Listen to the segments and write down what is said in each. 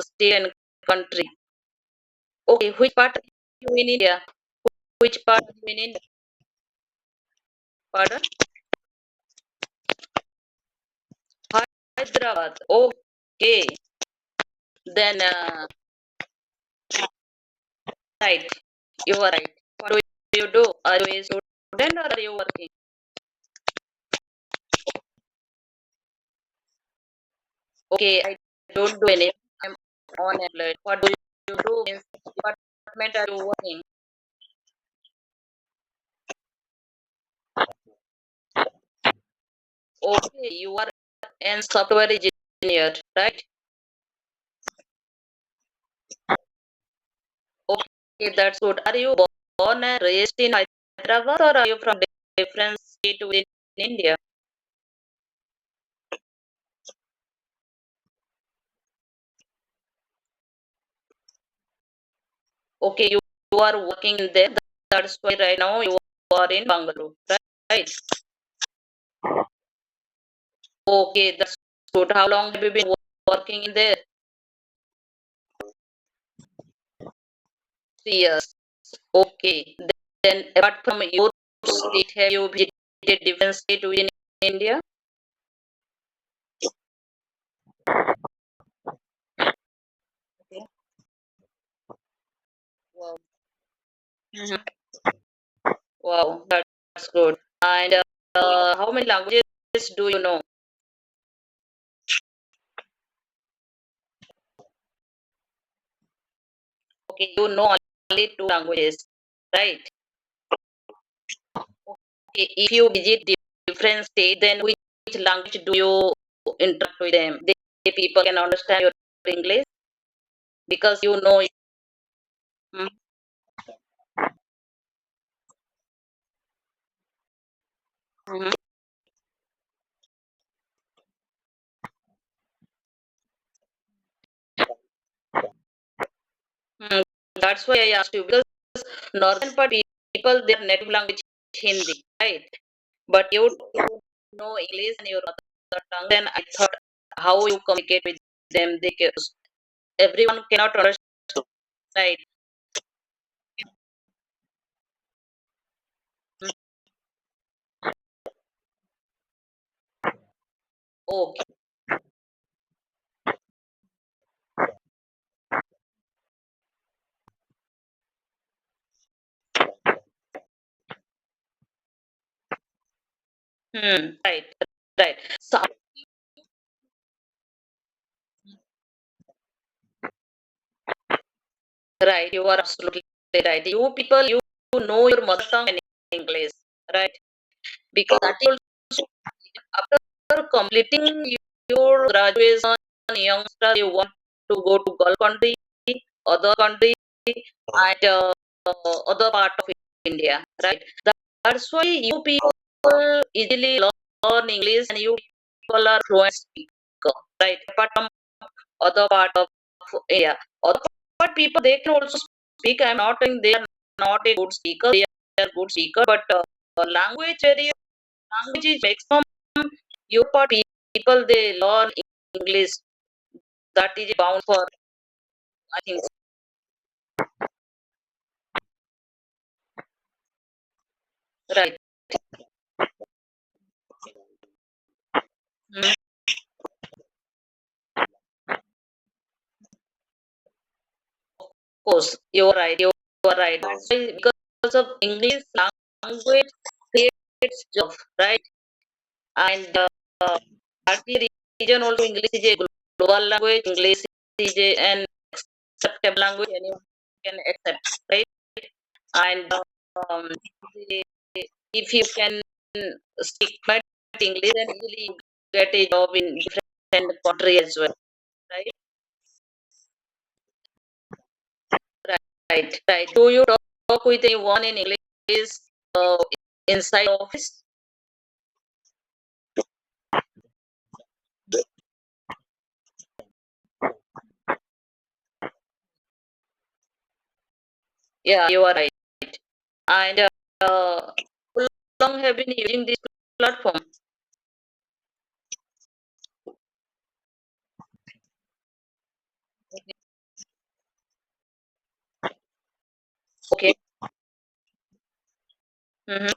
state and country. Okay, which part are you in India? Which part are you in India? Pardon? Hyderabad. Okay. Then, right. You are right. What do you do? Are you a student or are you working? Okay, I don't do anything. I'm unemployed. What do you do? Means what department are you working? Okay, you are an software engineer, right? Okay, that's good. Are you born and raised in Hyderabad or are you from different state within India? Okay, you are working there. That's why right now you are in Bangalore, right? Okay, that's good. How long have you been working in there? 3 years. Okay. Then apart from your state, have you visited different state within India? Okay. Wow. Mhm. Wow, that's good. And how many languages do you know? Okay, you know only two languages, right? Okay, if you visit different state, then which language do you interact with them? The people can understand your English because you know. Mhm. Mhm. Mm, that's why I asked you because northern part people their native language Hindi, right? But you know English and your mother tongue. Then I thought how you communicate with them. Everyone cannot understand, right? Mm, okay. Right, right. So, right, you are absolutely right. You people, you know your mother tongue and English, right? Because that is also after completing your graduation, youngster, you want to go to Gulf country, other country, and other part of India, right? That's why you people easily learn English and you people are fluent speaker, right? Apart from other part of India, other part people they can also speak. I'm not saying they are not a good speaker. They are good speaker, but language very language is maximum your part people they learn English. That is bound for I think right. Mm, of course, you're right. You're right. That's why because of English language creates job, right? And partly region also English is a global language. English is an acceptable language. Anyone can accept, right? And the- if you can speak fluent English, then easily you get a job in different country as well, right? Right, right. Do you talk with anyone in English uh, inside office? Yeah, you are right. And how long have been using this platform? Mm-hmm.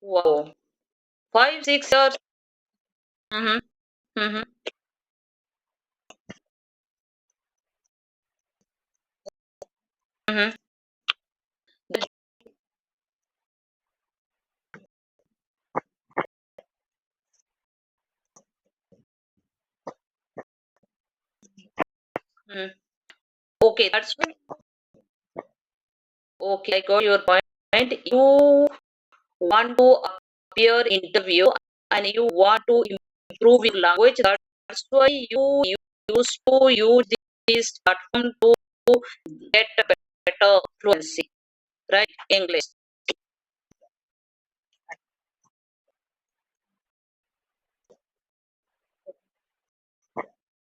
Wow. 5, 6 years. Mm-hmm. Mm-hmm. Mm-hmm. Mm. Okay, that's okay. I got your point. You want to appear interview and you want to improve your language. That's why you used to use this platform to get a better fluency, right? English.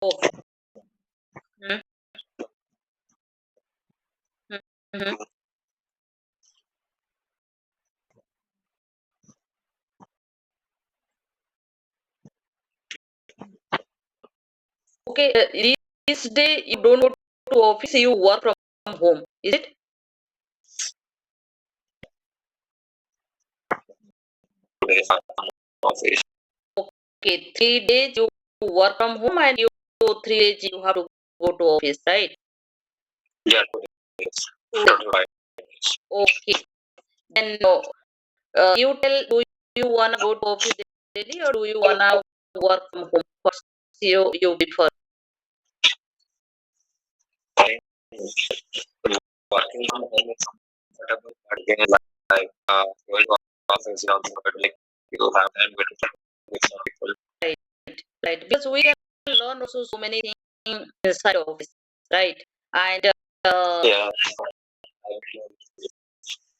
Okay. Mhm. Mhm. Okay. This day you don't go to office. You work from home. Is it? Okay. 3 days you work from home and you 3 days you have to go to office, right? Yeah. 2 days. Okay. Then you tell, do you wanna go to office daily or do you wanna work from home? First, you prefer. Working from home is comfortable, but again, like going to office is also good. Like you have time with some people. Right, right. Because we can learn also so many things inside office, right? And yeah,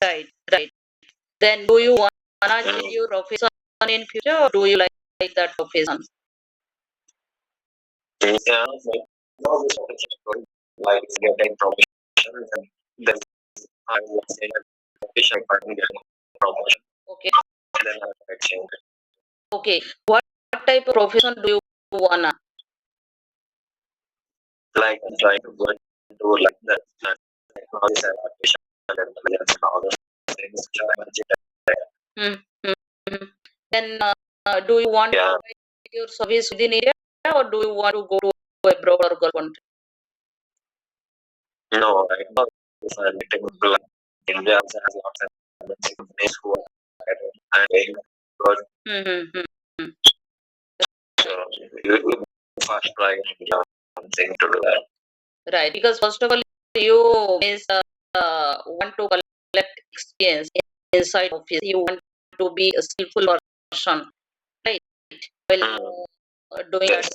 right, right. Then do you wanna change your profession in future or do you like that profession? Yeah, like getting promotion, and then I would say that profession partner getting promotion. Okay. Then I would change it. Okay. What type of profession do you wanna? Like trying to go into like that technology and artificial intelligence and all those things which are emerging. Mm-hmm. Then do you want to provide your service within India or do you want to go to abroad or Gulf country? No, right now it's a little like India also has lots of companies who are paying good. Mm-hmm. So you first try something to do that. Right, because first of all, you is want to collect experience inside office. You want to be a skillful person, right? While doing that,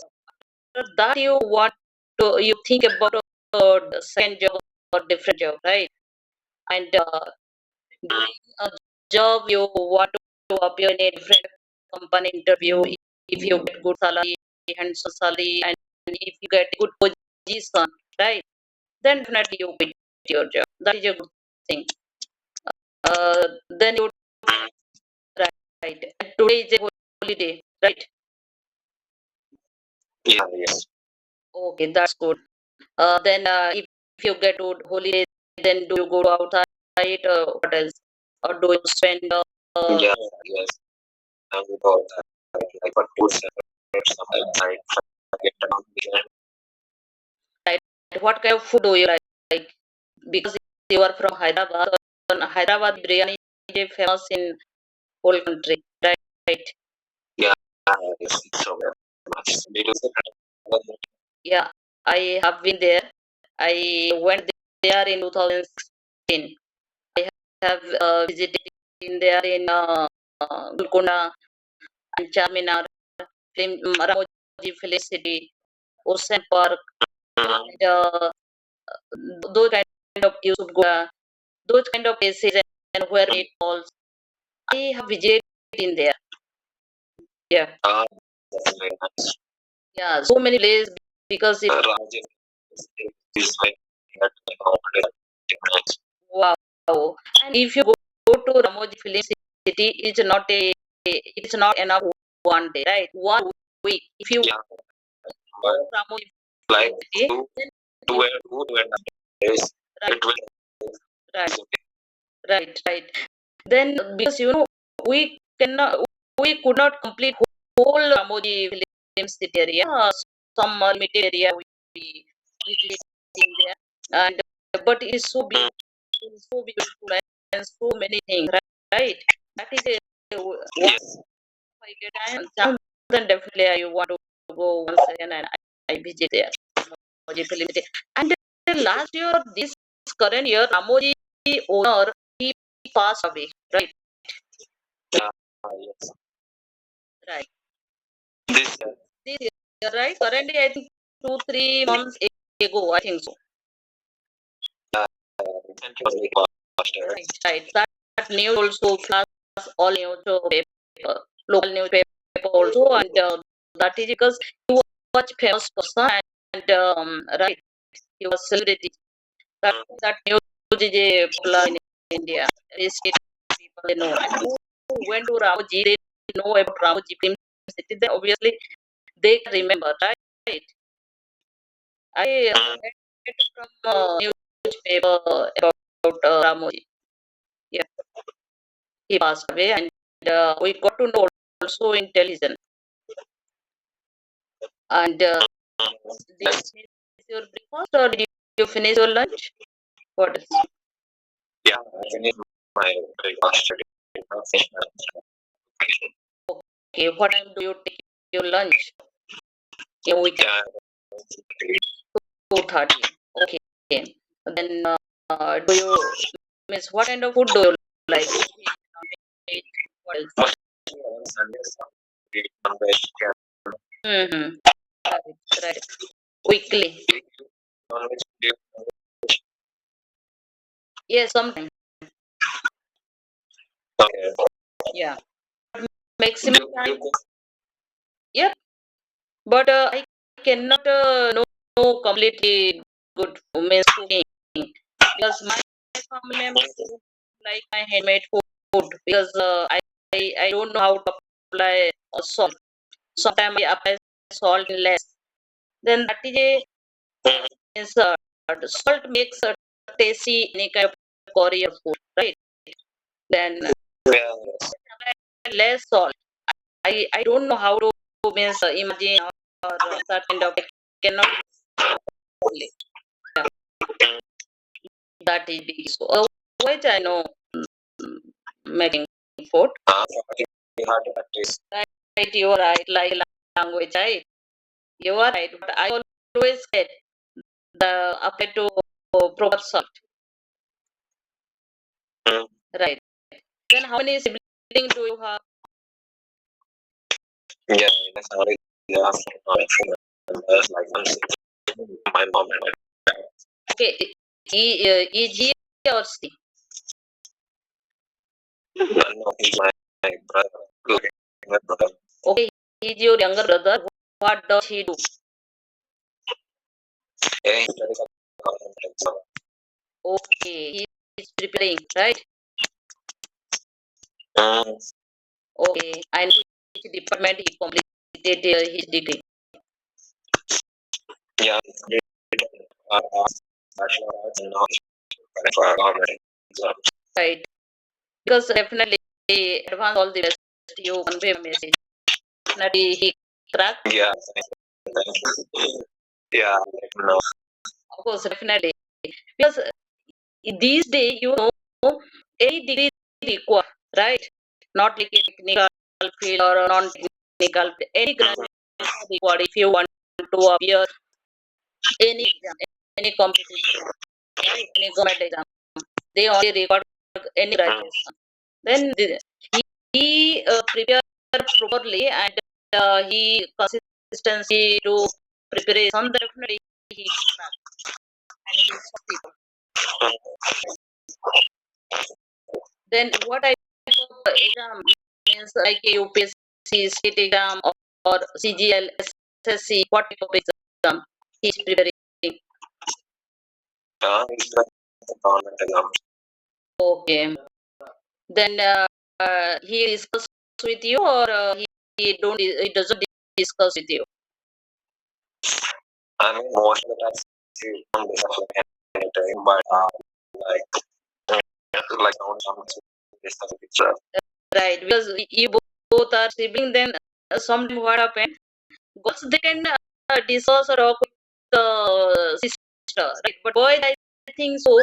after that you want to you think about the second job or different job, right? And doing a job you want to appear in a different company interview. If you get good salary, handsome salary, and if you get good position, right? Then definitely you quit your job. That is a good thing. Then you right. And today is a holiday, right? Yeah, yes. Okay, that's good. Then if you get to holiday, then do you go outside or what else? Or do you spend? Yeah, yes. I will go outside. Like for food, sometimes I get around here. Right. What kind of food do you like? Because you are from Hyderabad, and Hyderabad biryani is famous in whole country, right? Yeah, yes, it's so very much. Did you say that? Yeah, I have been there. I went there in 2016. I have visited in there in Golconda and Charminar, Ramoji Film City, Ocean Park, and those kind of you should go. Those kind of places and where it falls. I have visited in there. Yeah. That's very nice. Yeah, so many places because it is like nice. Wow. And if you go to Ramoji Film City, it's not enough one day, right? 1 week. If you go to Ramoji Film City, then 2 days, right? Right. Right. Then because we could not complete whole Ramoji Film City area. Some limited area we visited in there, and but it's so beautiful and so many things. Right. That is one I get time. Then definitely I want to go once again and I visit there. Ramoji Film City. And last year, this current year, Ramoji owner he passed away. Right. Right. This year, right? Currently, I think 2 3 months ago, I think so. Right. That news also plus all newspaper, local newspaper also, and that is because he was such famous person and right, he was celebrity. That news is popular in India. Is people they know. And who went to Ramoji, they know about Ramoji Film City. Then obviously they can remember, right? I read from newspaper about Ramoji. Yeah, he passed away, and we got to know also in television. And this is your breakfast, or did you finish your lunch? What is? Okay, what time do you take your lunch? Yeah, we 2:30. Okay. Then do you miss what kind of food do you like? What else? Mm-hmm. Right. Weekly. Yes, sometimes. Yeah. Maximum time. Yeah. But I cannot know completely good means cooking because my family members like my handmade food because I don't know how to apply salt. Sometimes I apply salt less. Then that is a is salt makes a tasty any kind of curry or food, right? Then less salt. I don't know how to means imagine or that kind of I cannot only. Yeah, that is big. So which I know mm, making food. Right, you are right. Like language, right? You are right. But I always get the apply to proper salt. Right. Then how many siblings do you have? Okay, is he or she? Okay, he is your younger brother. What does he do? Okay, he is preparing, right? Okay, and which department he completed his degree? Right, because definitely advance all the best. You convey a message. Definitely he crack. Of course, definitely because these days any degree required, right? Not like a technical field or a non-technical. Any graduation required if you want to appear any exam, any competition, right? Any government exam. They only record any graduation. Then he prepared properly and he consistency to preparation. Definitely he cracked and he succeeded. Then what type of exam means like UPSC, state exam or CGL, SSC? What type of exam he's preparing? Okay. Then he discuss with you or he doesn't discuss with you. like right, because you both are sibling, then sometimes what happened, girls they can discuss or talk with the sister, right? But boys, I think so,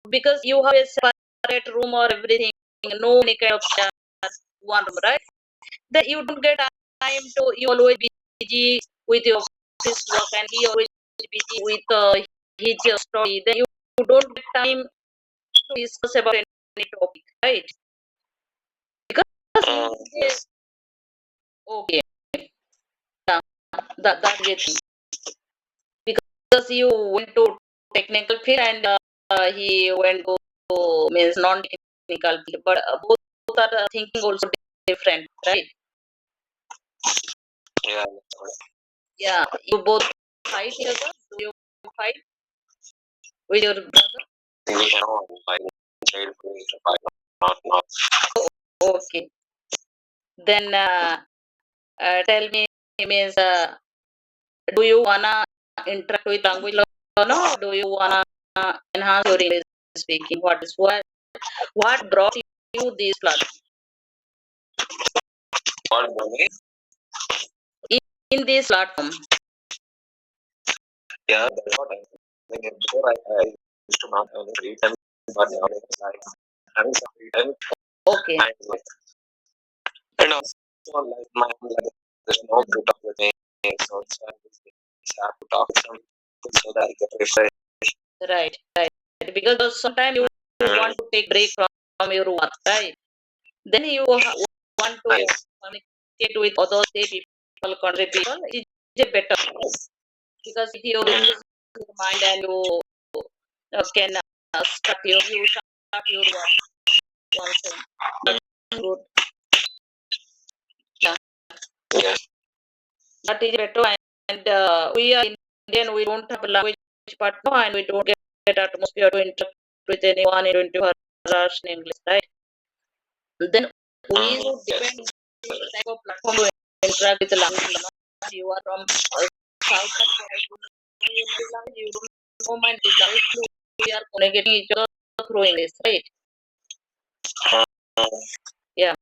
because you have a separate room or everything, no any kind of share one room, right? Then you don't get time to, you always busy with your office work, and he always busy with his story. Then you don't get time to discuss about any topic, right? Because yes. okay, yeah, that get thing. Because you went to technical field, and he went to means non-technical field, but both are thinking also different, right? Yeah. Yeah, you both fight together. Do you fight with your brother? We know, like, childhood, not. Okay. Then tell me, means do you wanna interact with language learner, or do you wanna enhance your English speaking? What brought you this platform? What money? In this platform? Yeah, that's what I think. Before I used to not have any free time, but now it's like having some free time. Okay. And also, like, my like, there's no to talk with me, so it's have to talk with some people so that I get refreshed. Right. Because sometimes you want to take break from your work, right? Then you want to Nice. communicate with other state people, country people. It's better, because if you relax your mind, and you can start your work once. That's good. Yeah, Yes. that is better. And we are Indian. We don't have a language partner, and we don't get atmosphere to interact with anyone in 24 hours in English, right? Then we would depend on this type of platform to interact with the language learner. You are from South Africa, you don't know your native language, you don't know my native language. We are communicating each other through English, right? Yeah.